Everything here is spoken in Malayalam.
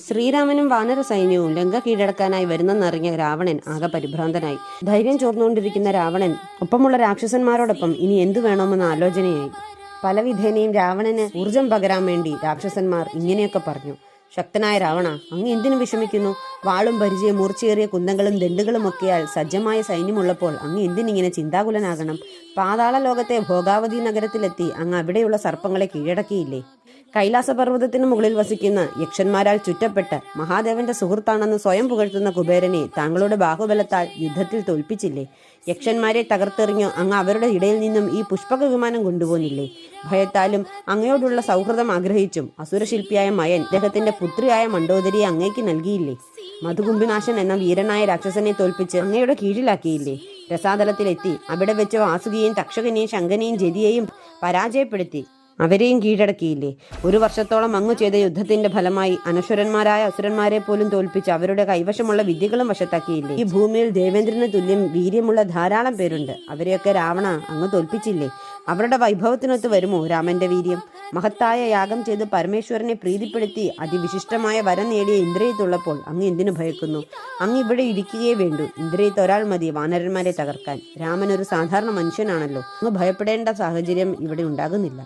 ശ്രീരാമനും വാനര സൈന്യവും ലങ്ക കീഴടക്കാനായി വരുന്നെന്നറിഞ്ഞ രാവണൻ ആകെ പരിഭ്രാന്തനായി. ധൈര്യം ചോർന്നുകൊണ്ടിരിക്കുന്ന രാവണൻ ഒപ്പമുള്ള രാക്ഷസന്മാരോടൊപ്പം ഇനി എന്തു വേണമെന്ന ആലോചനയായി. പലവിധേനയും രാവണന് ഊർജം പകരാൻ വേണ്ടി രാക്ഷസന്മാർ ഇങ്ങനെയൊക്കെ പറഞ്ഞു. ശക്തനായ രാവണ, അങ്ങ് എന്തിനു വിഷമിക്കുന്നു? വാളും പരിചയം മൂർച്ചയേറിയ കുന്തങ്ങളും ദണ്ഡുകളും ഒക്കെയാൽ സജ്ജമായ സൈന്യമുള്ളപ്പോൾ അങ്ങ് എന്തിനിങ്ങനെ ചിന്താകുലനാകണം? പാതാള ലോകത്തെ ഭോഗാവതി നഗരത്തിലെത്തി അങ്ങ് അവിടെയുള്ള സർപ്പങ്ങളെ കീഴടക്കിയില്ലേ? കൈലാസപർവ്വതത്തിനു മുകളിൽ വസിക്കുന്ന യക്ഷന്മാരാൽ ചുറ്റപ്പെട്ട് മഹാദേവന്റെ സുഹൃത്താണെന്ന് സ്വയം പുകഴ്ത്തുന്ന കുബേരനെ താങ്കളുടെ ബാഹുബലത്താൽ യുദ്ധത്തിൽ തോൽപ്പിച്ചില്ലേ? യക്ഷന്മാരെ തകർത്തെറിഞ്ഞു അങ്ങ് അവരുടെ ഇടയിൽ നിന്നും ഈ പുഷ്പക വിമാനം കൊണ്ടുപോന്നില്ലേ? ഭയത്താലും അങ്ങയോടുള്ള സൗഹൃദം ആഗ്രഹിച്ചും അസുരശില്പിയായ മയൻ അദ്ദേഹത്തിന്റെ പുത്രിയായ മണ്ഡോദരിയെ അങ്ങേക്ക് നൽകിയില്ലേ? മധുകുംഭിനാശൻ എന്ന വീരനായ രാക്ഷസനെ തോൽപ്പിച്ച് അങ്ങയുടെ കീഴിലാക്കിയില്ലേ? രസാതലത്തിലെത്തി അവിടെ വെച്ച് വാസുകിയെയും തക്ഷകനെയും ശങ്കനെയും ജതിയെയും പരാജയപ്പെടുത്തി അവരെയും കീഴടക്കിയില്ലേ? 1 വർഷത്തോളം അങ്ങ് ചെയ്ത യുദ്ധത്തിന്റെ ഫലമായി അനശ്വരന്മാരായ അസുരന്മാരെ പോലും തോൽപ്പിച്ച് അവരുടെ കൈവശമുള്ള വിദ്യകളും വശത്താക്കിയില്ലേ? ഈ ഭൂമിയിൽ ദേവേന്ദ്രന് തുല്യം വീര്യമുള്ള ധാരാളം പേരുണ്ട്. അവരെയൊക്കെ രാവണ അങ്ങ് തോൽപ്പിച്ചില്ലേ? അവരുടെ വൈഭവത്തിനൊത്ത് വരുമോ രാമന്റെ വീര്യം? മഹത്തായ യാഗം ചെയ്ത് പരമേശ്വരനെ പ്രീതിപ്പെടുത്തി അതിവിശിഷ്ടമായ വരം നേടിയ ഇന്ദ്രിയത്തുള്ളപ്പോൾ അങ്ങ് എന്തിനു ഭയക്കുന്നു? അങ്ങ് ഇവിടെ ഇരിക്കുകയേ വേണ്ടൂ. ഇന്ദ്രിയത്ത് ഒരാൾ മതി വാനരന്മാരെ തകർക്കാൻ. രാമൻ ഒരു സാധാരണ മനുഷ്യനാണല്ലോ. അങ്ങ് ഭയപ്പെടേണ്ട സാഹചര്യം ഇവിടെ ഉണ്ടാകുന്നില്ല.